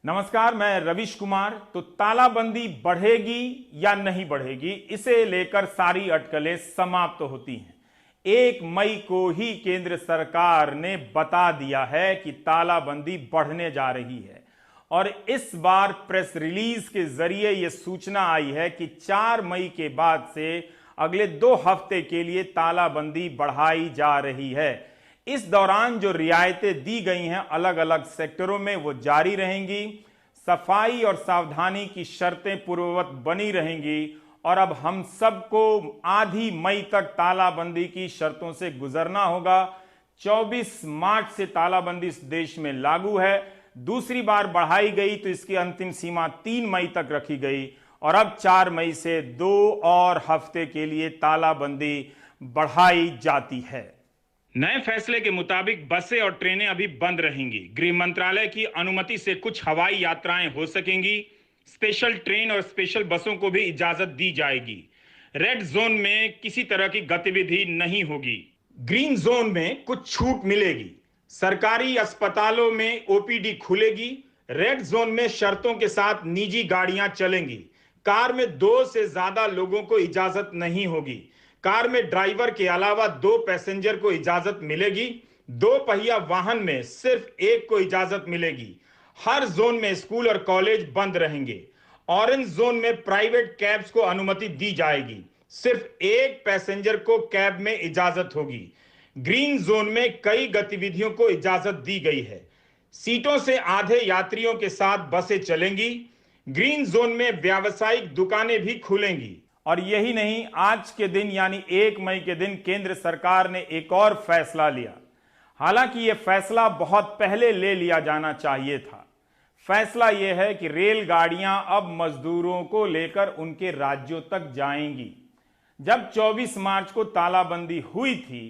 नमस्कार, मैं रविश कुमार। तो तालाबंदी बढ़ेगी या नहीं बढ़ेगी, इसे लेकर सारी अटकलें समाप्त होती हैं। 1 मई को ही केंद्र सरकार ने बता दिया है कि तालाबंदी बढ़ने जा रही है और इस बार प्रेस रिलीज के जरिए यह सूचना आई है कि 4 मई के बाद से अगले 2 हफ्ते के लिए तालाबंदी बढ़ाई जा रही है। इस दौरान जो रियायतें दी गई हैं अलग अलग सेक्टरों में वो जारी रहेंगी। सफाई और सावधानी की शर्तें पूर्ववत बनी रहेंगी और अब हम सबको आधी मई तक तालाबंदी की शर्तों से गुजरना होगा। 24 मार्च से तालाबंदी इस देश में लागू है। दूसरी बार बढ़ाई गई तो इसकी अंतिम सीमा 3 मई तक रखी गई और अब 4 मई से 2 और हफ्ते के लिए तालाबंदी बढ़ाई जाती है। नए फैसले के मुताबिक बसें और ट्रेनें अभी बंद रहेंगी। गृह मंत्रालय की अनुमति से कुछ हवाई यात्राएं हो सकेंगी। स्पेशल ट्रेन और स्पेशल बसों को भी इजाजत दी जाएगी। रेड जोन में किसी तरह की गतिविधि नहीं होगी। ग्रीन जोन में कुछ छूट मिलेगी। सरकारी अस्पतालों में ओपीडी खुलेगी। रेड जोन में शर्तों के साथ निजी गाड़ियां चलेंगी। कार में 2 से ज्यादा लोगों को इजाजत नहीं होगी। कार में ड्राइवर के अलावा 2 पैसेंजर को इजाजत मिलेगी। 2 पहिया वाहन में सिर्फ 1 को इजाजत मिलेगी। हर जोन में स्कूल और कॉलेज बंद रहेंगे। ऑरेंज जोन में प्राइवेट कैब्स को अनुमति दी जाएगी। सिर्फ 1 पैसेंजर को कैब में इजाजत होगी। ग्रीन जोन में कई गतिविधियों को इजाजत दी गई है। सीटों से आधे यात्रियों के साथ बसें चलेंगी। ग्रीन जोन में व्यावसायिक दुकानें भी खुलेंगी। और यही नहीं, आज के दिन यानी 1 मई के दिन केंद्र सरकार ने एक और फैसला लिया। हालांकि यह फैसला बहुत पहले ले लिया जाना चाहिए था। फैसला यह है कि रेलगाड़ियां अब मजदूरों को लेकर उनके राज्यों तक जाएंगी। जब 24 मार्च को तालाबंदी हुई थी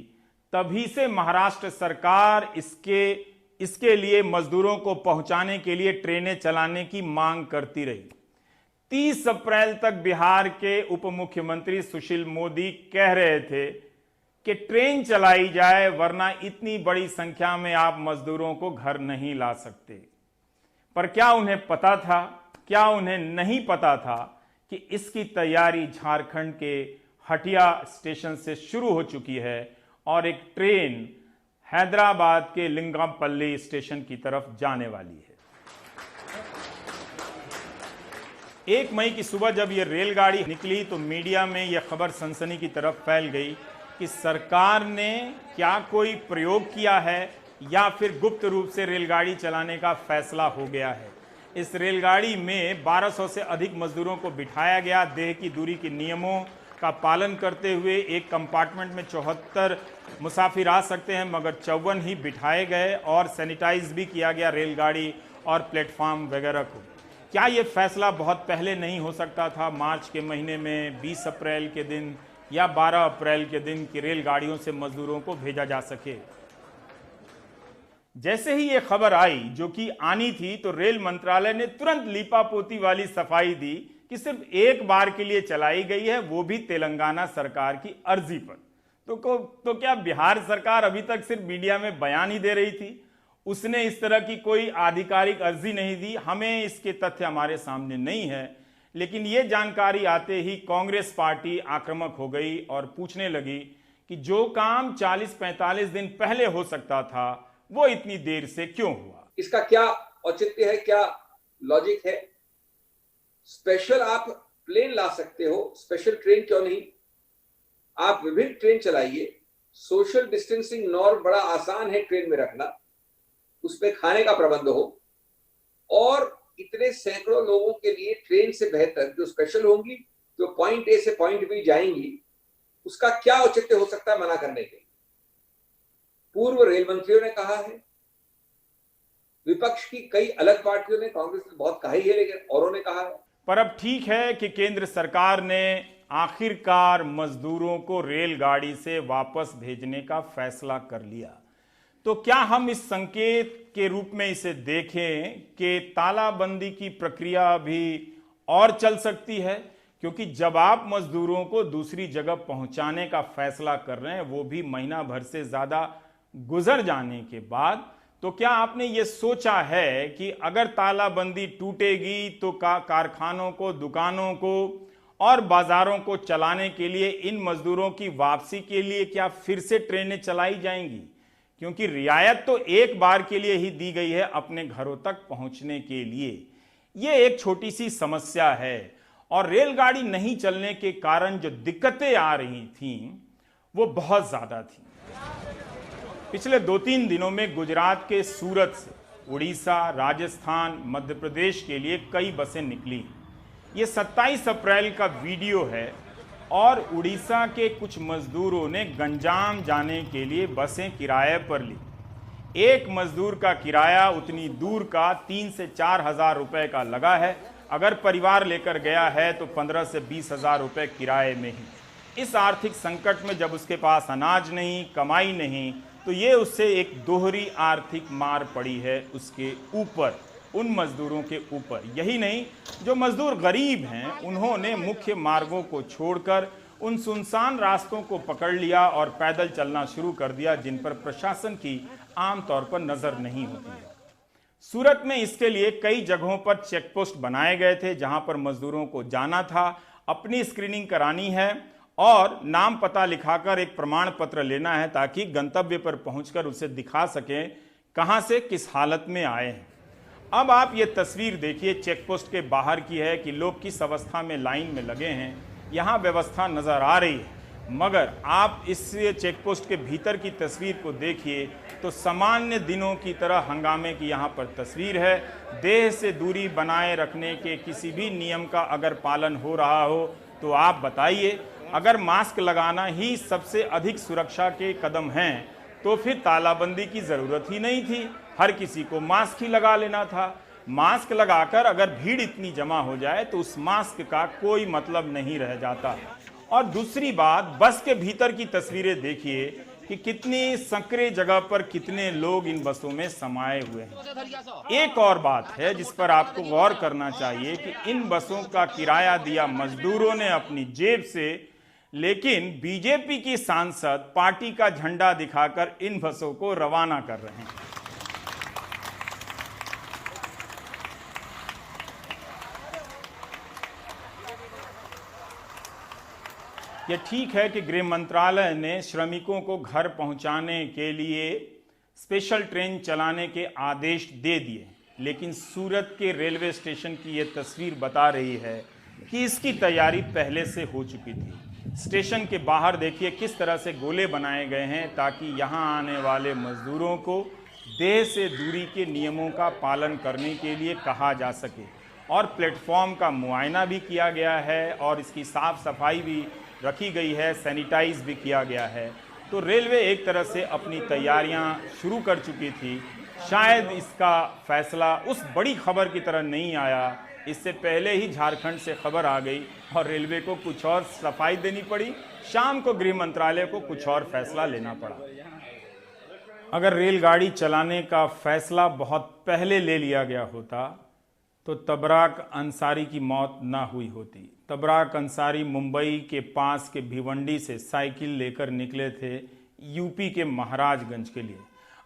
तभी से महाराष्ट्र सरकार इसके लिए मजदूरों को पहुंचाने के लिए ट्रेनें चलाने की मांग करती रही। 30 अप्रैल तक बिहार के उप मुख्यमंत्री सुशील मोदी कह रहे थे कि ट्रेन चलाई जाए वरना इतनी बड़ी संख्या में आप मजदूरों को घर नहीं ला सकते। पर क्या उन्हें पता था, क्या उन्हें नहीं पता था कि इसकी तैयारी झारखंड के हटिया स्टेशन से शुरू हो चुकी है और एक ट्रेन हैदराबाद के लिंगमपल्ली स्टेशन की तरफ जाने वाली है। 1 मई की सुबह जब यह रेलगाड़ी निकली तो मीडिया में यह खबर सनसनी की तरफ फैल गई कि सरकार ने क्या कोई प्रयोग किया है या फिर गुप्त रूप से रेलगाड़ी चलाने का फैसला हो गया है। इस रेलगाड़ी में 1200 से अधिक मजदूरों को बिठाया गया। देह की दूरी के नियमों का पालन करते हुए एक कंपार्टमेंट में 74 मुसाफिर आ सकते हैं, मगर 54 ही बिठाए गए और सैनिटाइज भी किया गया रेलगाड़ी और प्लेटफॉर्म वगैरह को। क्या यह फैसला बहुत पहले नहीं हो सकता था, मार्च के महीने में 20 अप्रैल के दिन या 12 अप्रैल के दिन की रेलगाड़ियों से मजदूरों को भेजा जा सके? जैसे ही यह खबर आई जो कि आनी थी तो रेल मंत्रालय ने तुरंत लीपापोती वाली सफाई दी कि सिर्फ एक बार के लिए चलाई गई है, वो भी तेलंगाना सरकार की अर्जी पर। तो क्या बिहार सरकार अभी तक सिर्फ मीडिया में बयान ही दे रही थी? उसने इस तरह की कोई आधिकारिक अर्जी नहीं दी। हमें इसके तथ्य हमारे सामने नहीं है, लेकिन यह जानकारी आते ही कांग्रेस पार्टी आक्रामक हो गई और पूछने लगी कि जो काम 40-45 दिन पहले हो सकता था वो इतनी देर से क्यों हुआ। इसका क्या औचित्य है, क्या लॉजिक है? स्पेशल आप प्लेन ला सकते हो, स्पेशल ट्रेन क्यों नहीं? आप विभिन्न ट्रेन चलाइए। सोशल डिस्टेंसिंग नॉर्म बड़ा आसान है ट्रेन में रखना, उसमें खाने का प्रबंध हो और इतने सैकड़ों लोगों के लिए ट्रेन से बेहतर जो स्पेशल होंगी, जो पॉइंट ए से पॉइंट बी जाएंगी, उसका क्या औचित्य हो सकता है मना करने के? पूर्व रेल मंत्रियों ने कहा है, विपक्ष की कई अलग पार्टियों ने, कांग्रेस ने बहुत कहा ही है, लेकिन औरों ने कहा है। पर अब ठीक है कि केंद्र सरकार ने आखिरकार मजदूरों को रेलगाड़ी से वापस भेजने का फैसला कर लिया। तो क्या हम इस संकेत के रूप में इसे देखें कि तालाबंदी की प्रक्रिया भी और चल सकती है? क्योंकि जब आप मजदूरों को दूसरी जगह पहुंचाने का फैसला कर रहे हैं, वो भी महीना भर से ज्यादा गुजर जाने के बाद, तो क्या आपने ये सोचा है कि अगर तालाबंदी टूटेगी तो कारखानों को, दुकानों को और बाजारों को चलाने के लिए इन मजदूरों की वापसी के लिए क्या फिर से ट्रेनें चलाई जाएंगी? क्योंकि रियायत तो एक बार के लिए ही दी गई है अपने घरों तक पहुंचने के लिए। ये एक छोटी सी समस्या है और रेलगाड़ी नहीं चलने के कारण जो दिक्कतें आ रही थीं वो बहुत ज्यादा थी। पिछले 2-3 दिनों में गुजरात के सूरत से उड़ीसा, राजस्थान, मध्य प्रदेश के लिए कई बसें निकली। ये 27 अप्रैल का वीडियो है और उड़ीसा के कुछ मजदूरों ने गंजाम जाने के लिए बसें किराए पर ली। एक मजदूर का किराया उतनी दूर का 3 से 4 हजार रुपए का लगा है। अगर परिवार लेकर गया है तो 15 से 20 हजार रुपए किराए में ही। इस आर्थिक संकट में जब उसके पास अनाज नहीं, कमाई नहीं, तो ये उससे एक दोहरी आर्थिक मार पड़ी है उसके ऊपर, उन मजदूरों के ऊपर। यही नहीं, जो मजदूर गरीब हैं उन्होंने मुख्य मार्गों को छोड़कर उन सुनसान रास्तों को पकड़ लिया और पैदल चलना शुरू कर दिया जिन पर प्रशासन की आमतौर पर नजर नहीं होती है। सूरत में इसके लिए कई जगहों पर चेक पोस्ट बनाए गए थे जहां पर मजदूरों को जाना था, अपनी स्क्रीनिंग करानी है और नाम पता लिखाकर एक प्रमाण पत्र लेना है ताकि गंतव्य पर पहुंचकर उसे दिखा सकें कहां से किस हालत में आए हैं। अब आप ये तस्वीर देखिए, चेक पोस्ट के बाहर की है कि लोग किस अवस्था में लाइन में लगे हैं। यहाँ व्यवस्था नजर आ रही है, मगर आप इस चेक पोस्ट के भीतर की तस्वीर को देखिए तो सामान्य दिनों की तरह हंगामे की यहाँ पर तस्वीर है। देह से दूरी बनाए रखने के किसी भी नियम का अगर पालन हो रहा हो तो आप बताइए। अगर मास्क लगाना ही सबसे अधिक सुरक्षा के कदम हैं तो फिर तालाबंदी की जरूरत ही नहीं थी, हर किसी को मास्क ही लगा लेना था। मास्क लगाकर अगर भीड़ इतनी जमा हो जाए तो उस मास्क का कोई मतलब नहीं रह जाता। और दूसरी बात, बस के भीतर की तस्वीरें देखिए कि कितनी संकरे जगह पर कितने लोग इन बसों में समाये हुए हैं। एक और बात है जिस पर आपको गौर करना चाहिए कि इन बसों का किराया दिया मजदूरों ने अपनी जेब से, लेकिन बीजेपी की सांसद पार्टी का झंडा दिखाकर इन बसों को रवाना कर रहे हैं। यह ठीक है कि गृह मंत्रालय ने श्रमिकों को घर पहुंचाने के लिए स्पेशल ट्रेन चलाने के आदेश दे दिए, लेकिन सूरत के रेलवे स्टेशन की यह तस्वीर बता रही है कि इसकी तैयारी पहले से हो चुकी थी। स्टेशन के बाहर देखिए किस तरह से गोले बनाए गए हैं ताकि यहां आने वाले मजदूरों को देह से दूरी के नियमों का पालन करने के लिए कहा जा सके। और प्लेटफॉर्म का मुआयना भी किया गया है और इसकी साफ सफाई भी रखी गई है, सैनिटाइज भी किया गया है। तो रेलवे एक तरह से अपनी तैयारियां शुरू कर चुकी थी। शायद इसका फैसला उस बड़ी खबर की तरह नहीं आया, इससे पहले ही झारखंड से खबर आ गई और रेलवे को कुछ और सफाई देनी पड़ी। शाम को गृह मंत्रालय को कुछ और फैसला लेना पड़ा। अगर रेलगाड़ी चलाने का फैसला बहुत पहले ले लिया गया होता तो तबराक अंसारी की मौत ना हुई होती। तबराक अंसारी मुंबई के पास के भिवंडी से साइकिल लेकर निकले थे यूपी के महाराजगंज के लिए।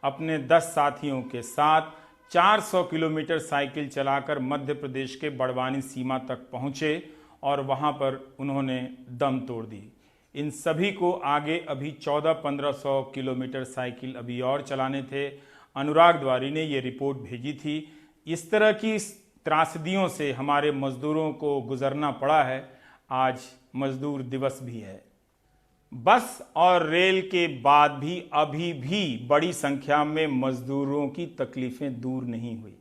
अपने 10 साथियों के साथ 400 किलोमीटर साइकिल चलाकर मध्य प्रदेश के बड़वानी सीमा तक पहुंचे और वहां पर उन्होंने दम तोड़ दी। इन सभी को आगे अभी 1400-1500 किलोमीटर साइकिल अभी और चलाने थे। अनुराग द्वारी ने ये रिपोर्ट भेजी थी। इस तरह की त्रासदियों से हमारे मजदूरों को गुजरना पड़ा है। आज मजदूर दिवस भी है। बस और रेल के बाद भी अभी भी बड़ी संख्या में मजदूरों की तकलीफें दूर नहीं हुई।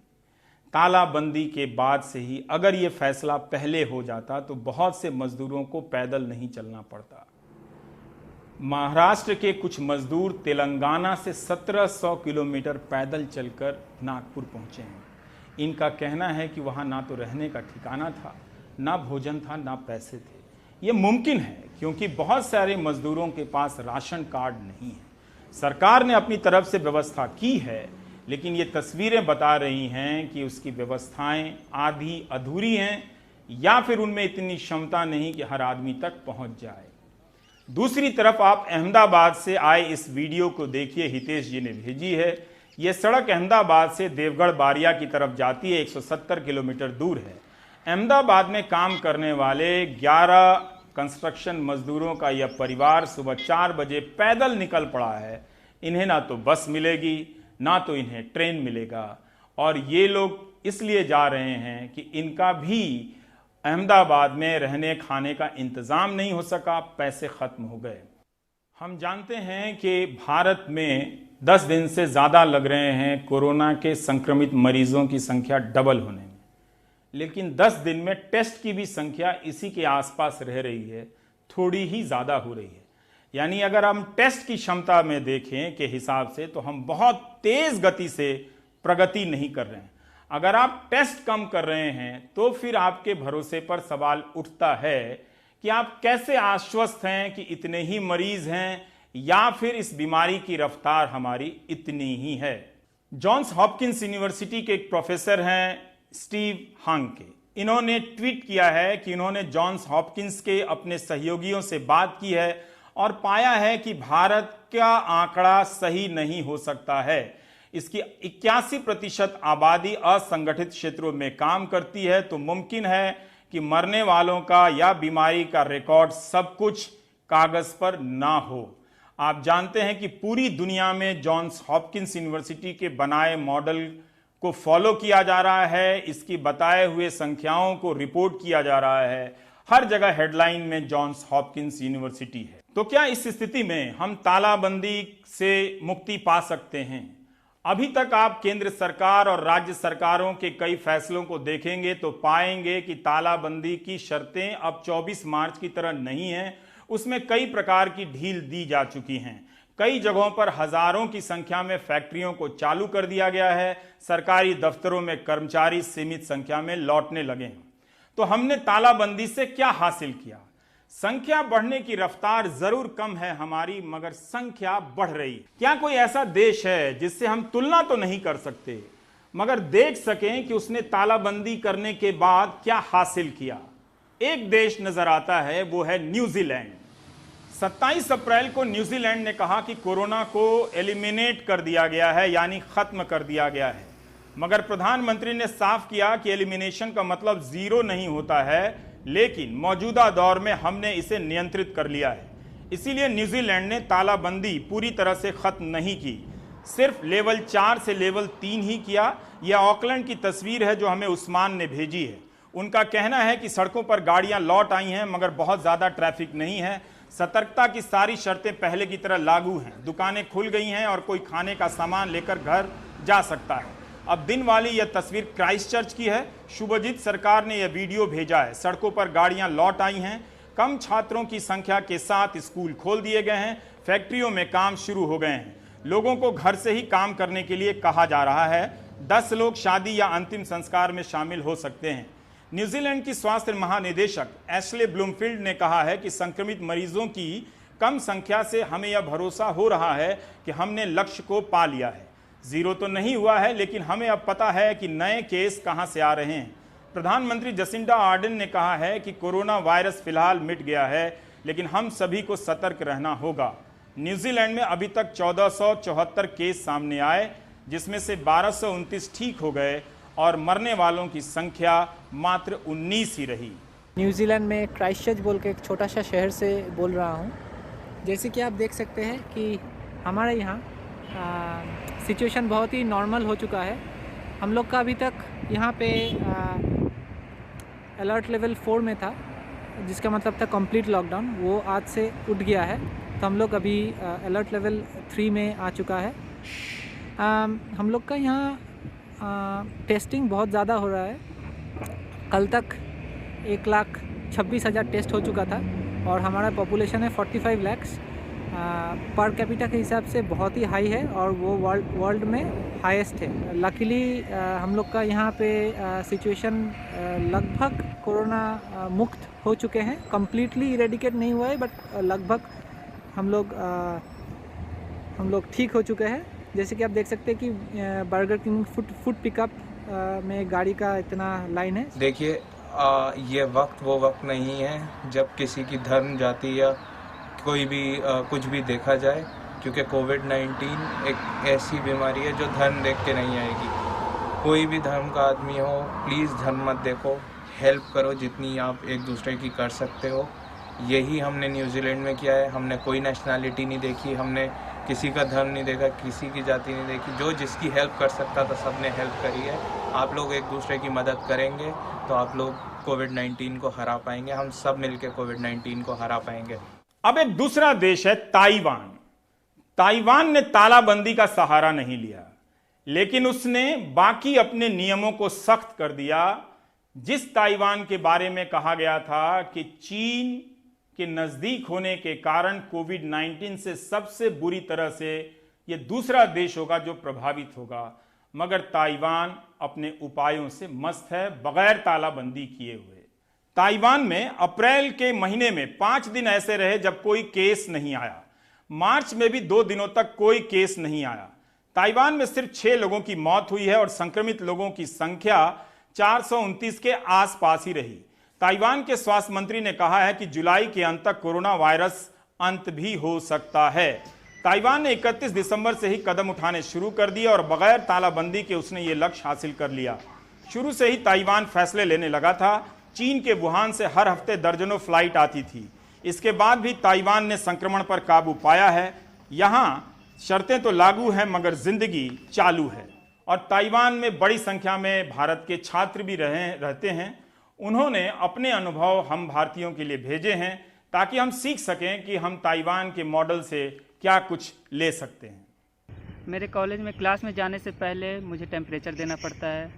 तालाबंदी के बाद से ही अगर ये फैसला पहले हो जाता तो बहुत से मजदूरों को पैदल नहीं चलना पड़ता। महाराष्ट्र के कुछ मजदूर तेलंगाना से 1700 किलोमीटर पैदल चलकर नागपुर पहुंचे हैं। इनका कहना है कि वहाँ ना तो रहने का ठिकाना था, ना भोजन था, ना पैसे थे। ये मुमकिन है क्योंकि बहुत सारे मजदूरों के पास राशन कार्ड नहीं है। सरकार ने अपनी तरफ से व्यवस्था की है, लेकिन ये तस्वीरें बता रही हैं कि उसकी व्यवस्थाएं आधी अधूरी हैं या फिर उनमें इतनी क्षमता नहीं कि हर आदमी तक पहुंच जाए। दूसरी तरफ आप अहमदाबाद से आए इस वीडियो को देखिए, हितेश जी ने भेजी है। ये सड़क अहमदाबाद से देवगढ़ बारिया की तरफ जाती है, 170 किलोमीटर दूर है। अहमदाबाद में काम करने वाले 11 कंस्ट्रक्शन मजदूरों का यह परिवार सुबह 4 बजे पैदल निकल पड़ा है। इन्हें ना तो बस मिलेगी, ना तो इन्हें ट्रेन मिलेगा, और ये लोग इसलिए जा रहे हैं कि इनका भी अहमदाबाद में रहने खाने का इंतज़ाम नहीं हो सका, पैसे ख़त्म हो गए। हम जानते हैं कि भारत में 10 दिन से ज़्यादा लग रहे हैं कोरोना के संक्रमित मरीजों की संख्या डबल होने में, लेकिन 10 दिन में टेस्ट की भी संख्या इसी के आसपास रह रही है, थोड़ी ही ज़्यादा हो रही है। यानी अगर हम टेस्ट की क्षमता में देखें के हिसाब से तो हम बहुत तेज़ गति से प्रगति नहीं कर रहे हैं। अगर आप टेस्ट कम कर रहे हैं तो फिर आपके भरोसे पर सवाल उठता है कि आप कैसे आश्वस्त हैं कि इतने ही मरीज हैं, या फिर इस बीमारी की रफ्तार हमारी इतनी ही है। जॉन्स हॉपकिंस यूनिवर्सिटी के एक प्रोफेसर हैं स्टीव हांके, इन्होंने ट्वीट किया है कि इन्होंने जॉन्स हॉपकिंस के अपने सहयोगियों से बात की है और पाया है कि भारत का आंकड़ा सही नहीं हो सकता है। इसकी 81% आबादी असंगठित क्षेत्रों में काम करती है, तो मुमकिन है कि मरने वालों का या बीमारी का रिकॉर्ड सब कुछ कागज पर ना हो। आप जानते हैं कि पूरी दुनिया में जॉन्स हॉपकिंस यूनिवर्सिटी के बनाए मॉडल को फॉलो किया जा रहा है, इसकी बताए हुए संख्याओं को रिपोर्ट किया जा रहा है। हर जगह हेडलाइन में जॉन्स हॉपकिंस यूनिवर्सिटी है। तो क्या इस स्थिति में हम तालाबंदी से मुक्ति पा सकते हैं? अभी तक आप केंद्र सरकार और राज्य सरकारों के कई फैसलों को देखेंगे तो पाएंगे कि तालाबंदी की शर्तें अब 24 मार्च की तरह नहीं है, उसमें कई प्रकार की ढील दी जा चुकी हैं। कई जगहों पर हजारों की संख्या में फैक्ट्रियों को चालू कर दिया गया है, सरकारी दफ्तरों में कर्मचारी सीमित संख्या में लौटने लगे हैं। तो हमने तालाबंदी से क्या हासिल किया? संख्या बढ़ने की रफ्तार जरूर कम है हमारी, मगर संख्या बढ़ रही है। क्या कोई ऐसा देश है जिससे हम तुलना तो नहीं कर सकते, मगर देख सकें कि उसने तालाबंदी करने के बाद क्या हासिल किया? एक देश नजर आता है, वो है न्यूजीलैंड। 27 अप्रैल को न्यूजीलैंड ने कहा कि कोरोना को एलिमिनेट कर दिया गया है, यानी खत्म कर दिया गया है। मगर प्रधानमंत्री ने साफ किया कि एलिमिनेशन का मतलब जीरो नहीं होता है, लेकिन मौजूदा दौर में हमने इसे नियंत्रित कर लिया है। इसीलिए न्यूजीलैंड ने तालाबंदी पूरी तरह से खत्म नहीं की, सिर्फ लेवल 4 से लेवल 3 ही किया। यह ऑकलैंड की तस्वीर है जो हमें उस्मान ने भेजी है। उनका कहना है कि सड़कों पर गाड़ियां लौट आई हैं, मगर बहुत ज़्यादा ट्रैफिक नहीं है। सतर्कता की सारी शर्तें पहले की तरह लागू हैं, दुकानें खुल गई हैं और कोई खाने का सामान लेकर घर जा सकता है। अब दिन वाली यह तस्वीर क्राइस्टचर्च की है। शुभजीत सरकार ने यह वीडियो भेजा है। सड़कों पर गाड़ियां लौट आई हैं, कम छात्रों की संख्या के साथ स्कूल खोल दिए गए हैं, फैक्ट्रियों में काम शुरू हो गए हैं, लोगों को घर से ही काम करने के लिए कहा जा रहा है। 10 लोग शादी या अंतिम संस्कार में शामिल हो सकते हैं। न्यूजीलैंड की स्वास्थ्य महानिदेशक एशले ब्लूमफील्ड ने कहा है कि संक्रमित मरीजों की कम संख्या से हमें यह भरोसा हो रहा है कि हमने लक्ष्य को पा लिया है। जीरो तो नहीं हुआ है, लेकिन हमें अब पता है कि नए केस कहां से आ रहे हैं। प्रधानमंत्री जसिंडा आर्डन ने कहा है कि कोरोना वायरस फिलहाल मिट गया है, लेकिन हम सभी को सतर्क रहना होगा। न्यूजीलैंड में अभी तक 1474 केस सामने आए, जिसमें से 1229 ठीक हो गए और मरने वालों की संख्या मात्र 19 ही रही। न्यूजीलैंड में क्राइस्टचर्च बोल के एक छोटा सा शहर से बोल रहा हूँ। जैसे कि आप देख सकते हैं कि हमारे यहाँ सिचुएशन बहुत ही नॉर्मल हो चुका है। हम लोग का अभी तक यहाँ पे अलर्ट लेवल 4 में था, जिसका मतलब था कंप्लीट लॉकडाउन। वो आज से उठ गया है, तो हम लोग अभी अलर्ट लेवल 3 में आ चुका है। हम लोग का यहाँ टेस्टिंग बहुत ज़्यादा हो रहा है। कल तक 1,26,000 टेस्ट हो चुका था और हमारा पॉपुलेशन है 45 लाख। पर कैपिटा के हिसाब से बहुत ही हाई है और वो वर्ल्ड में हाईएस्ट है। लकीली हम लोग का यहाँ पे सिचुएशन लगभग कोरोना मुक्त हो चुके हैं। कम्प्लीटली इरेडिकेट नहीं हुआ है, बट लगभग हम लोग ठीक हो चुके हैं। जैसे कि आप देख सकते हैं कि बर्गर किंग फूड पिकअप में गाड़ी का इतना लाइन है। देखिए, ये वक्त वो वक्त नहीं है जब किसी की धर्म, जाति या कोई भी कुछ भी देखा जाए। क्योंकि कोविड-19 एक ऐसी बीमारी है जो धर्म देख के नहीं आएगी। कोई भी धर्म का आदमी हो, प्लीज़ धर्म मत देखो, हेल्प करो जितनी आप एक दूसरे की कर सकते हो। यही हमने न्यूजीलैंड में किया है। हमने कोई नेशनैलिटी नहीं देखी, हमने किसी का धर्म नहीं देखा, किसी की जाति नहीं देखी। जो जिसकी हेल्प कर सकता था सब ने हेल्प करी है। आप लोग एक दूसरे की मदद करेंगे तो आप लोग कोविड-19 को हरा पाएंगे। हम सब मिलकर कोविड-19 को हरा पाएंगे। अब एक दूसरा देश है ताइवान। ताइवान ने तालाबंदी का सहारा नहीं लिया, लेकिन उसने बाकी अपने नियमों को सख्त कर दिया। जिस ताइवान के बारे में कहा गया था कि चीन के नजदीक होने के कारण कोविड-19 से सबसे बुरी तरह से यह दूसरा देश होगा जो प्रभावित होगा, मगर ताइवान अपने उपायों से मस्त है, बगैर तालाबंदी किए हुए। ताइवान में अप्रैल के महीने में 5 दिन ऐसे रहे जब कोई केस नहीं आया। मार्च में भी 2 दिनों तक कोई केस नहीं आया। ताइवान में सिर्फ 6 लोगों की मौत हुई है और संक्रमित लोगों की संख्या 429 के आसपास ही रही। ताइवान के स्वास्थ्य मंत्री ने कहा है कि जुलाई के अंत तक कोरोना वायरस अंत भी हो सकता है। ताइवान ने 31 दिसंबर से ही कदम उठाने शुरू कर दिए और बगैर तालाबंदी के उसने ये लक्ष्य हासिल कर लिया। शुरू से ही ताइवान फैसले लेने लगा था। चीन के वुहान से हर हफ्ते दर्जनों फ्लाइट आती थी। इसके बाद भी ताइवान ने संक्रमण पर काबू पाया है। यहाँ शर्तें तो लागू हैं मगर जिंदगी चालू है। और ताइवान में बड़ी संख्या में भारत के छात्र भी रहते हैं। उन्होंने अपने अनुभव हम भारतीयों के लिए भेजे हैं ताकि हम सीख सकें कि हम ताइवान के मॉडल से क्या कुछ ले सकते हैं। मेरे कॉलेज में क्लास में जाने से पहले मुझे टेम्परेचर देना पड़ता है।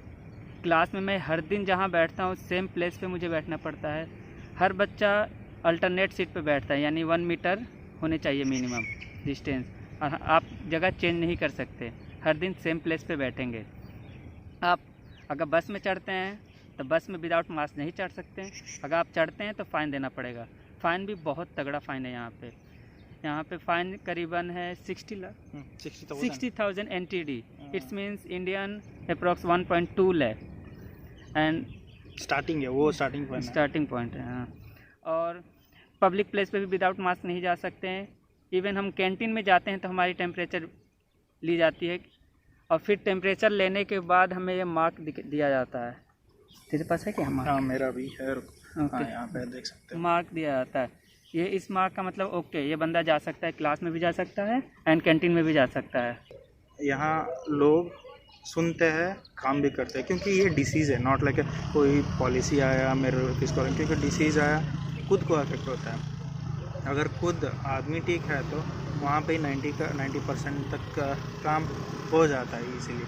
क्लास में मैं हर दिन जहाँ बैठता हूँ सेम प्लेस पे मुझे बैठना पड़ता है। हर बच्चा अल्टरनेट सीट पे बैठता है, यानी 1 मीटर होने चाहिए मिनिमम डिस्टेंस। और आप जगह चेंज नहीं कर सकते, हर दिन सेम प्लेस पे बैठेंगे। आप अगर बस में चढ़ते हैं तो बस में विदाउट मास्क नहीं चढ़ सकते। अगर आप चढ़ते हैं तो फ़ाइन देना पड़ेगा। फ़ाइन भी बहुत तगड़ा फ़ाइन है यहाँ पे फ़ाइन करीबन है 60,000 NTD। It's means Indian approx 1.2 lakh and starting है वो, स्टार्टिंग पॉइंट है। हाँ, और पब्लिक प्लेस पे भी विदाउट मास्क नहीं जा सकते हैं। इवन हम कैंटीन में जाते हैं तो हमारी टेम्परेचर ली जाती है और फिर टेम्परेचर लेने के बाद हमें ये मार्क दिया जाता है। तेरे पास है क्या मार्क? हाँ, मेरा भी है। ओके, यहाँ पे देख सकते हैं, मार्क दिया जाता है। ये इस मार्क का मतलब ओके, ये बंदा जा सकता है, क्लास में भी जा सकता है एंड कैंटीन में भी जा सकता है। यहाँ लोग सुनते हैं, काम भी करते हैं, क्योंकि ये डिसीज़ है, नॉट लाइक कोई पॉलिसी आया मेरे किसको, क्योंकि डिसीज़ आया खुद को अफेक्ट होता है। अगर खुद आदमी ठीक है तो वहाँ पे 90% तक का काम हो जाता है इजीली,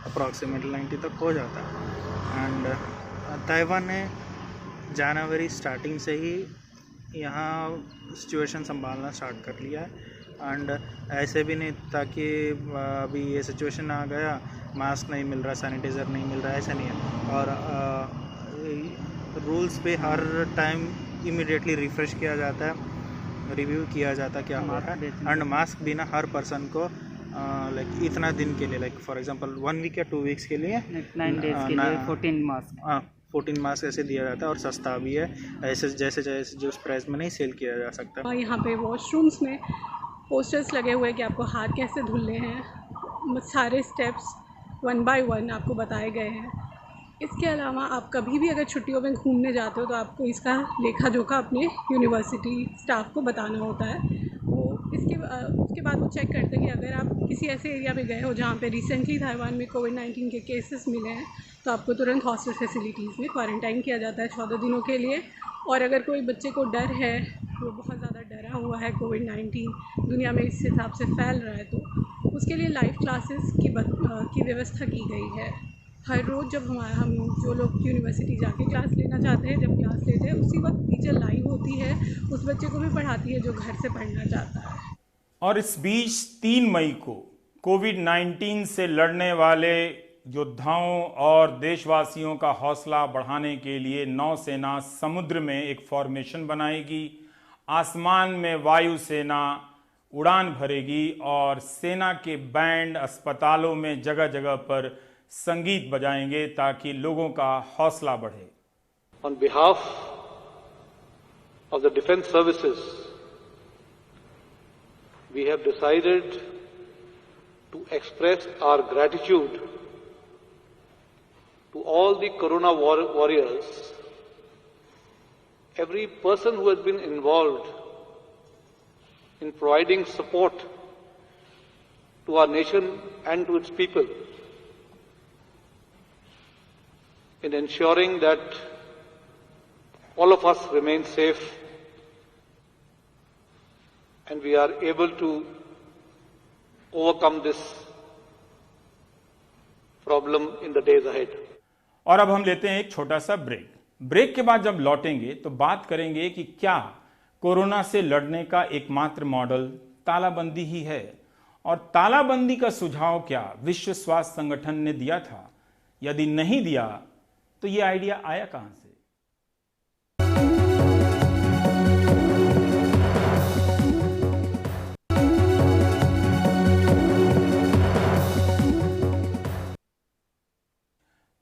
अप्रॉक्सीमेटली 90 तक हो जाता है। एंड ताइवान ने जनवरी स्टार्टिंग से ही यहाँ सिचुएशन संभालना स्टार्ट कर लिया है। एंड ऐसे भी नहीं था कि अभी ये सिचुएशन आ गया, मास्क नहीं मिल रहा, सैनिटाइज़र नहीं मिल रहा, ऐसा नहीं है। और रूल्स पे हर टाइम इमीडिएटली रिफ्रेश किया जाता है, रिव्यू किया जाता है क्या हो रहा है। एंड मास्क भी ना हर पर्सन को लाइक इतना दिन के लिए, लाइक फॉर एग्जांपल 1 वीक या 2 वीक्स के लिए 9 डेज के लिए 14 मास्क 14 मास्क ऐसे दिया जाता है। और सस्ता भी है, ऐसे जैसे जो प्राइस में नहीं सेल किया जा सकता। यहाँ पे वॉशरूम्स में पोस्टर्स लगे हुए हैं कि आपको हाथ कैसे धुलने हैं। सारे स्टेप्स 1 बाय 1 आपको बताए गए हैं। इसके अलावा आप कभी भी अगर छुट्टियों में घूमने जाते हो तो आपको इसका लेखा जोखा अपने यूनिवर्सिटी स्टाफ को बताना होता है। वो उसके बाद वो चेक करते हैं कि अगर आप किसी ऐसे एरिया में गए हो जहाँ पे रिसेंटली ताइवान में कोविड-19 के केसेस मिले हैं तो आपको तुरंत हॉस्टल फैसिलिटीज़ में क्वारंटाइन किया जाता है 14 दिनों के लिए। और अगर कोई बच्चे को डर है, वो बहुत ज़्यादा डरा हुआ है, कोविड-19 दुनिया में इस हिसाब से फैल रहा है, तो उसके लिए लाइव क्लासेस की व्यवस्था की गई है। हर रोज़ जब हम जो लोग यूनिवर्सिटी जाके क्लास लेना चाहते हैं, जब क्लास लेते हैं उसी वक्त टीचर लाइव होती है, उस बच्चे को भी पढ़ाती है जो घर से पढ़ना चाहता है। और इस बीच 3 मई को कोविड-19 से लड़ने वाले योद्धाओं और देशवासियों का हौसला बढ़ाने के लिए नौसेना समुद्र में एक फॉर्मेशन बनाएगी। आसमान में वायुसेना उड़ान भरेगी और सेना के बैंड अस्पतालों में जगह जगह पर संगीत बजाएंगे ताकि लोगों का हौसला बढ़े। On behalf of the defense services, we have decided to express our gratitude to all the Corona warriors, every person who has been involved in providing support to our nation and to its people, in ensuring that all of us remain safe and we are able to overcome this problem in the days ahead. और अब हम लेते हैं एक छोटा सा break के बाद जब लौटेंगे तो बात करेंगे कि क्या कोरोना से लड़ने का एकमात्र मॉडल तालाबंदी ही है, और तालाबंदी का सुझाव क्या विश्व स्वास्थ्य संगठन ने दिया था, यदि नहीं दिया तो ये आइडिया आया कहां से।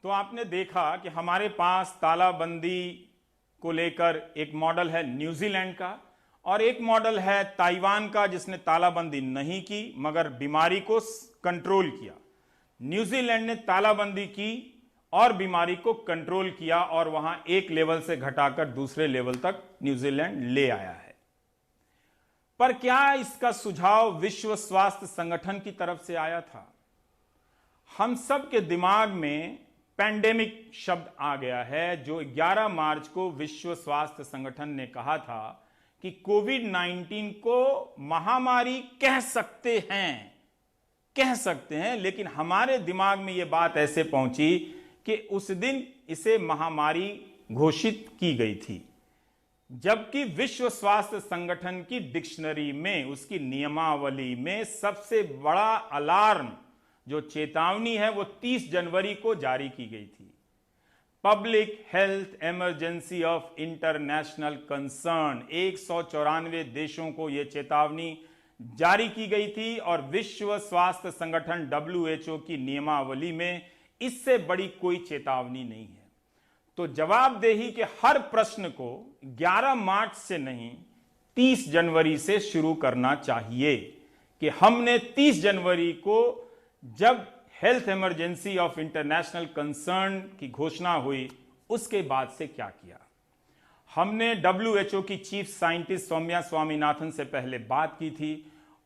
तो आपने देखा कि हमारे पास तालाबंदी को लेकर एक मॉडल है न्यूजीलैंड का और एक मॉडल है ताइवान का, जिसने तालाबंदी नहीं की मगर बीमारी को कंट्रोल किया। न्यूजीलैंड ने तालाबंदी की और बीमारी को कंट्रोल किया और वहां एक लेवल से घटाकर दूसरे लेवल तक न्यूजीलैंड ले आया है। पर क्या इसका सुझाव विश्व स्वास्थ्य संगठन की तरफ से आया था? हम सब के दिमाग में पैंडेमिक शब्द आ गया है, जो 11 मार्च को विश्व स्वास्थ्य संगठन ने कहा था कि कोविड-19 को महामारी कह सकते हैं, लेकिन हमारे दिमाग में यह बात ऐसे पहुंची कि उस दिन इसे महामारी घोषित की गई थी, जबकि विश्व स्वास्थ्य संगठन की डिक्शनरी में, उसकी नियमावली में सबसे बड़ा अलार्म जो चेतावनी है वो 30 जनवरी को जारी की गई थी। Public health emergency of international concern, 194 देशों को यह चेतावनी जारी की गई थी और विश्व स्वास्थ्य संगठन WHO की नियमावली में इससे बड़ी कोई चेतावनी नहीं है। तो जवाबदेही के हर प्रश्न को 11 मार्च से नहीं 30 जनवरी से शुरू करना चाहिए कि हमने 30 जनवरी को जब health emergency of international concern की घोषणा हुई उसके बाद से क्या किया। हमने WHO की चीफ साइंटिस्ट सौम्या स्वामीनाथन से पहले बात की थी,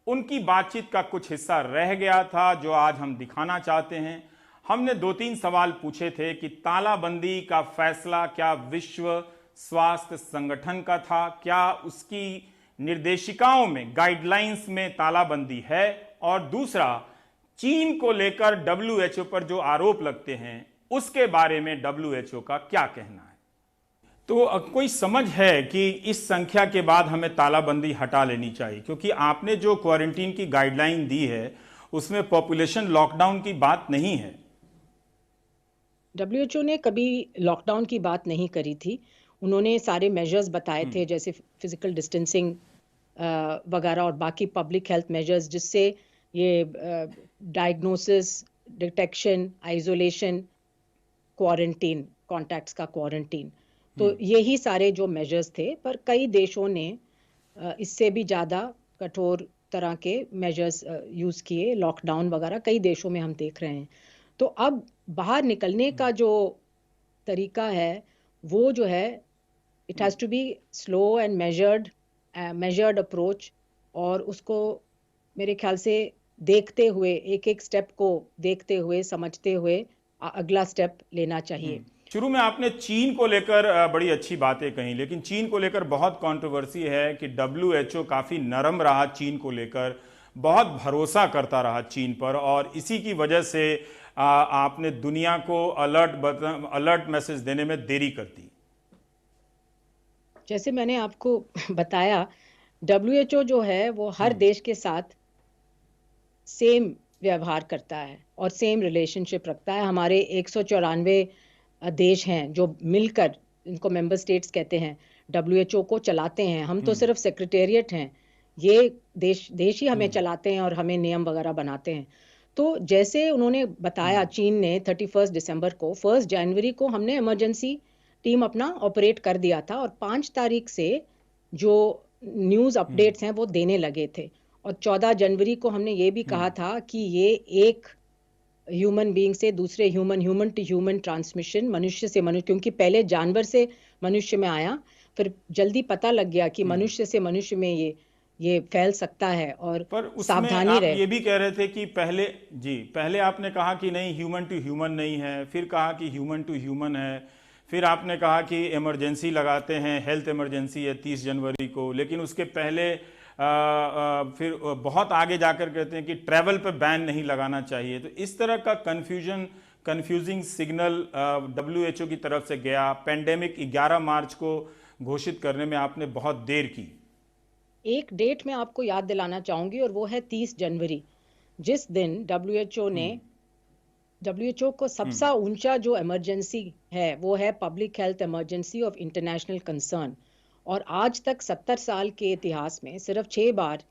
उनकी बातचीत का कुछ हिस्सा रह गया था जो आज हम दिखाना चाहते हैं। हमने 2-3 सवाल पूछे थे कि तालाबंदी का फैसला क्या विश्व स्वास्थ्य संगठन का था, क्या उसकी निर्देशिकाओं में, गाइडलाइंस में तालाबंदी है, और दूसरा चीन को लेकर WHO पर जो आरोप लगते हैं उसके बारे में WHO का क्या कहना है। तो कोई समझ है कि इस संख्या के बाद हमें तालाबंदी हटा लेनी चाहिए, क्योंकि आपने जो क्वारंटीन की गाइडलाइन दी है उसमें पॉपुलेशन लॉकडाउन की बात नहीं है। WHO ने कभी लॉकडाउन की बात नहीं करी थी। उन्होंने सारे मेजर्स बताए थे, जैसे फिजिकल डिस्टेंसिंग वगैरह और बाकी पब्लिक हेल्थ मेजर्स, जिससे ये diagnosis, detection, isolation, quarantine, contacts का क्वारंटीन, तो यही सारे जो मेजर्स थे। पर कई देशों ने इससे भी ज़्यादा कठोर तरह के मेजर्स यूज़ किए, लॉकडाउन वगैरह कई देशों में हम देख रहे हैं। तो अब बाहर निकलने का जो तरीका है वो जो है, it has to be slow and measured approach, और उसको मेरे ख्याल से देखते हुए, एक एक स्टेप को देखते हुए, समझते हुए अगला स्टेप लेना चाहिए। शुरू में आपने चीन को लेकर बड़ी अच्छी बातें कही, लेकिन चीन को लेकर बहुत कंट्रोवर्सी है कि WHO काफी नरम रहा चीन को लेकर, बहुत भरोसा करता रहा चीन पर, और इसी की वजह से आपने दुनिया को अलर्ट मैसेज देने में देरी कर दी। जैसे मैंने आपको बताया, WHO जो है वो हर देश के साथ सेम व्यवहार करता है और सेम रिलेशनशिप रखता है। हमारे 194 देश हैं जो मिलकर, इनको मेंबर स्टेट्स कहते हैं, WHO को चलाते हैं। हम तो सिर्फ सेक्रेटेरिएट हैं, ये देश ही हमें चलाते हैं और हमें नियम वगैरह बनाते हैं। तो जैसे उन्होंने बताया, चीन ने 31 दिसंबर को, 1 जनवरी को हमने इमरजेंसी टीम अपना ऑपरेट कर दिया था और 5 तारीख से जो न्यूज़ अपडेट्स हैं वो देने लगे थे। और 14 जनवरी को हमने ये भी कहा था कि ये एक ह्यूमन बीइंग से दूसरे ह्यूमन टू ह्यूमन ट्रांसमिशन, मनुष्य से मनुष्य, क्योंकि पहले जानवर से मनुष्य में आया, फिर जल्दी पता लग गया कि मनुष्य से मनुष्य में ये फैल सकता है और पर उसमें सावधानी आप रहे। ये भी कह रहे थे कि पहले आपने कहा कि नहीं ह्यूमन टू ह्यूमन नहीं है, फिर कहा कि ह्यूमन टू ह्यूमन है, फिर आपने कहा कि इमरजेंसी लगाते हैं, हेल्थ इमरजेंसी है 30 जनवरी को, लेकिन उसके पहले फिर बहुत आगे जाकर कहते हैं कि ट्रैवल पे बैन नहीं लगाना चाहिए। तो इस तरह का कंफ्यूजिंग सिग्नल WHO की तरफ से गया। पेंडेमिक 11 मार्च को घोषित करने में आपने बहुत देर की। एक डेट मैं आपको याद दिलाना चाहूंगी और वो है 30 जनवरी, जिस दिन WHO को सबसे ऊंचा जो इमरजेंसी है वो है public health emergency of international concern. और आज तक 70 साल के इतिहास में सिर्फ 6 बार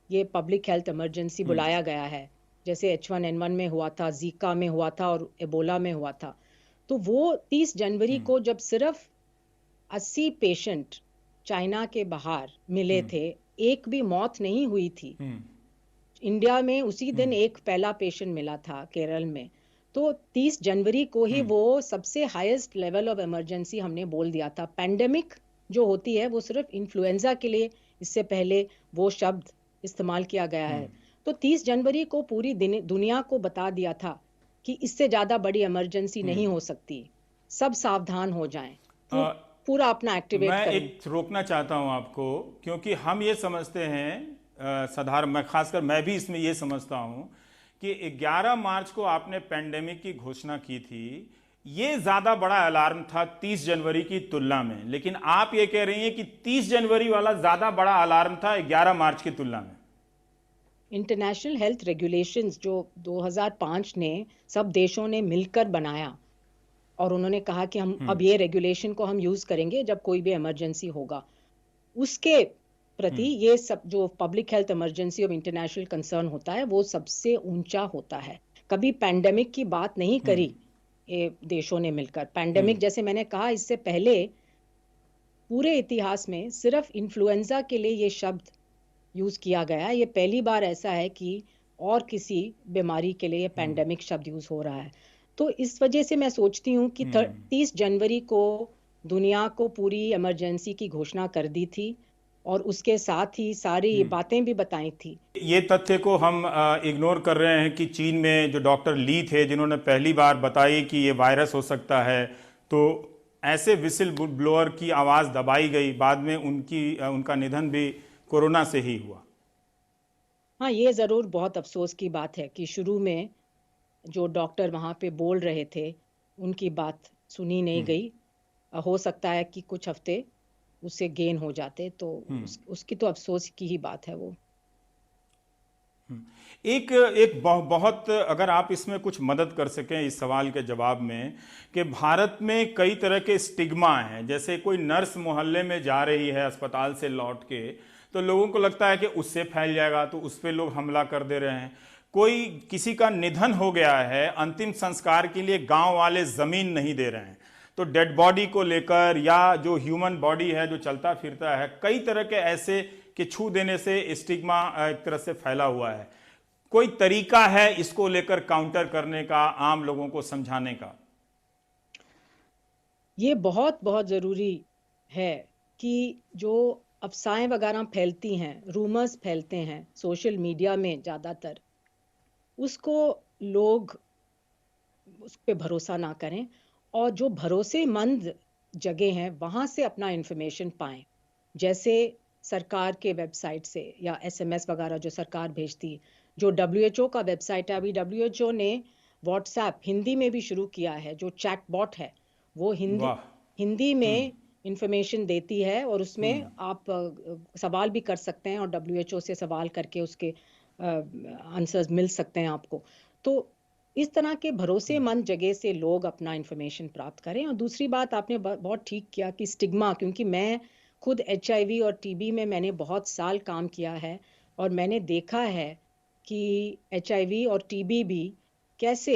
ये पब्लिक हेल्थ इमरजेंसी बुलाया गया है। जैसे H1N1 में हुआ था, जीका में हुआ था और एबोला में हुआ था। तो वो 30 जनवरी को जब सिर्फ 80 पेशेंट चाइना के बाहर मिले थे, एक भी मौत नहीं हुई थी। इंडिया में उसी दिन एक पहला पेशेंट मिला था केरल में। तो 30 जनवरी को ही वो सबसे हाईएस्ट लेवल ऑफ इमरजेंसी हमने बोल दिया था। पैंडेमिक जो होती है वो सिर्फ इन्फ्लुएंजा के लिए इससे पहले वो शब्द इस्तेमाल किया गया है। तो 30 जनवरी को पूरी दुनिया को बता दिया था कि इससे ज्यादा बड़ी इमरजेंसी नहीं हो सकती, सब सावधान हो जाएं, पूरा अपना एक्टिवेट मैं करें। एक रोकना चाहता हूं आपको, क्योंकि हम ये समझते हैं साधारण, मैं खासकर मैं भी इसमें ये समझता हूं कि 11 मार्च को आपने पेंडेमिक की घोषणा की थी, ये ज्यादा बड़ा अलार्म था 30 जनवरी की तुलना में। लेकिन आप ये कह रही हैं कि 30 जनवरी वाला ज्यादा बड़ा अलार्म था 11 मार्च की तुलना में। इंटरनेशनल हेल्थ रेगुलेशंस जो 2005 ने सब देशों ने मिलकर बनाया और उन्होंने कहा कि हम अब ये रेगुलेशन को हम यूज करेंगे जब कोई भी इमरजेंसी होगा, उसके प्रति ये सब जो public health emergency of international concern होता है वो सबसे ऊंचा होता है। कभी पैंडेमिक की बात नहीं करी ये देशों ने मिलकर। पैंडेमिक जैसे मैंने कहा, इससे पहले पूरे इतिहास में सिर्फ इन्फ्लुएंजा के लिए ये शब्द यूज किया गया। ये पहली बार ऐसा है कि और किसी बीमारी के लिए पैंडेमिक शब्द यूज हो रहा है। तो इस वजह से मैं सोचती हूँ कि 30 जनवरी को दुनिया को पूरी इमरजेंसी की घोषणा कर दी थी और उसके साथ ही सारी बातें भी बताई थी। ये तथ्य को हम इग्नोर कर रहे हैं कि चीन में जो डॉक्टर ली थे जिन्होंने पहली बार बताई कि ये वायरस हो सकता है, तो ऐसे विसिल ब्लोअर की आवाज़ दबाई गई, बाद में उनका निधन भी कोरोना से ही हुआ। हाँ, ये ज़रूर बहुत अफसोस की बात है कि शुरू में जो डॉक्टर वहाँ पे बोल रहे थे उनकी बात सुनी नहीं गई। हो सकता है कि कुछ हफ्ते उससे गेन हो जाते, तो उसकी तो अफसोस की ही बात है वो। एक बहुत अगर आप इसमें कुछ मदद कर सकें इस सवाल के जवाब में, कि भारत में कई तरह के स्टिग्मा हैं। जैसे कोई नर्स मोहल्ले में जा रही है अस्पताल से लौट के, तो लोगों को लगता है कि उससे फैल जाएगा, तो उस पर लोग हमला कर दे रहे हैं। कोई किसी का निधन हो गया है, अंतिम संस्कार के लिए गांव वाले जमीन नहीं दे रहे हैं, तो डेड बॉडी को लेकर या जो ह्यूमन बॉडी है जो चलता फिरता है, कई तरह के ऐसे कि छू देने से स्टिग्मा एक तरह से फैला हुआ है। कोई तरीका है इसको लेकर काउंटर करने का, आम लोगों को समझाने का? ये बहुत बहुत जरूरी है कि जो अफवाहें वगैरह फैलती हैं, रूमर्स फैलते हैं सोशल मीडिया में ज़्यादातर, उसको लोग उस पर भरोसा ना करें और जो भरोसेमंद जगह हैं वहाँ से अपना इन्फॉर्मेशन पाएं। जैसे सरकार के वेबसाइट से या SMS वगैरह जो सरकार भेजती, जो WHO का वेबसाइट है, अभी WHO ने व्हाट्सएप हिंदी में भी शुरू किया है, जो चैटबॉट है वो हिंदी में इंफॉर्मेशन देती है और उसमें आप सवाल भी कर सकते हैं और WHO से सवाल करके उसके आंसर्स मिल सकते हैं आपको। तो इस तरह के भरोसेमंद जगह से लोग अपना इंफॉर्मेशन प्राप्त करें। और दूसरी बात आपने बहुत ठीक किया कि स्टिग्मा, क्योंकि मैं खुद HIV और TB में मैंने बहुत साल काम किया है और मैंने देखा है कि HIV और TB भी कैसे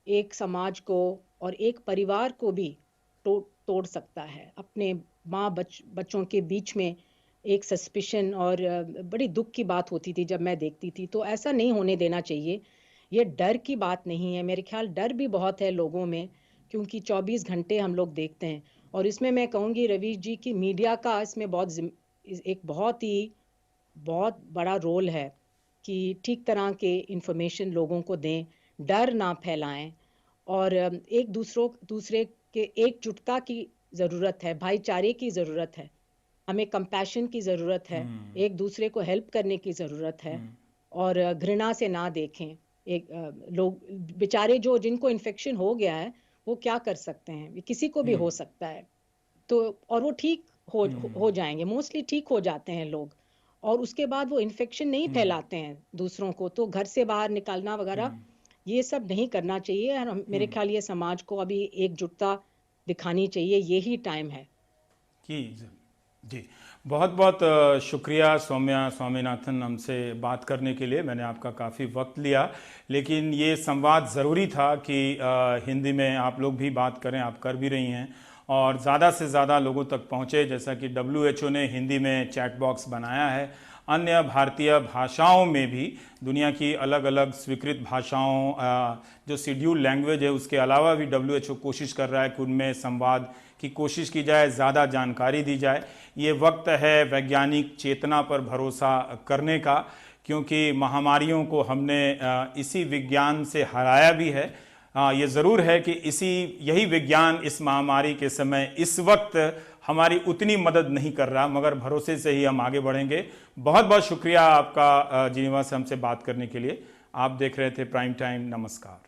एक समाज को और एक परिवार को भी तोड़ सकता है। अपने माँ बच्चों के बीच में एक सस्पिशन और बड़ी दुख की बात होती थी जब मैं देखती थी। तो ऐसा नहीं होने देना चाहिए। ये डर की बात नहीं है, मेरे ख्याल डर भी बहुत है लोगों में, क्योंकि 24 घंटे हम लोग देखते हैं। और इसमें मैं कहूँगी रवीश जी की मीडिया का इसमें एक बहुत बड़ा रोल है कि ठीक तरह के इंफॉर्मेशन लोगों को दें, डर ना फैलाएं और एक दूसरे के एकजुटता की ज़रूरत है, भाईचारे की ज़रूरत है, हमें कंपैशन की ज़रूरत है, एक दूसरे को हेल्प करने की ज़रूरत है और घृणा से ना देखें। लोग बेचारे जिनको इन्फेक्शन हो गया है वो क्या कर सकते हैं, ये किसी को भी हो सकता है। तो और वो ठीक हो जाएंगे, मोस्टली ठीक हो जाते हैं लोग, और उसके बाद वो इन्फेक्शन नहीं फैलाते हैं दूसरों को। तो घर से बाहर निकलना वगैरह ये सब नहीं करना चाहिए। और मेरे ख्याल ये समाज को अभी एकजुटता दिखानी चाहिए, यही टाइम है। जी, बहुत बहुत शुक्रिया सौम्या स्वामीनाथन हमसे बात करने के लिए। मैंने आपका काफ़ी वक्त लिया, लेकिन ये संवाद ज़रूरी था कि हिंदी में आप लोग भी बात करें, आप कर भी रही हैं और ज़्यादा से ज़्यादा लोगों तक पहुँचे। जैसा कि WHO ने हिंदी में चैट बॉक्स बनाया है, अन्य भारतीय भाषाओं में भी, दुनिया की अलग अलग स्वीकृत भाषाओं जो शेड्यूल लैंग्वेज है उसके अलावा भी WHO कोशिश कर रहा है कि उनमें संवाद की कोशिश की जाए, ज़्यादा जानकारी दी जाए। ये वक्त है वैज्ञानिक चेतना पर भरोसा करने का, क्योंकि महामारियों को हमने इसी विज्ञान से हराया भी है। ये ज़रूर है कि यही विज्ञान इस महामारी के समय इस वक्त हमारी उतनी मदद नहीं कर रहा, मगर भरोसे से ही हम आगे बढ़ेंगे। बहुत बहुत शुक्रिया आपका जिनेवा से हमसे बात करने के लिए। आप देख रहे थे प्राइम टाइम। नमस्कार।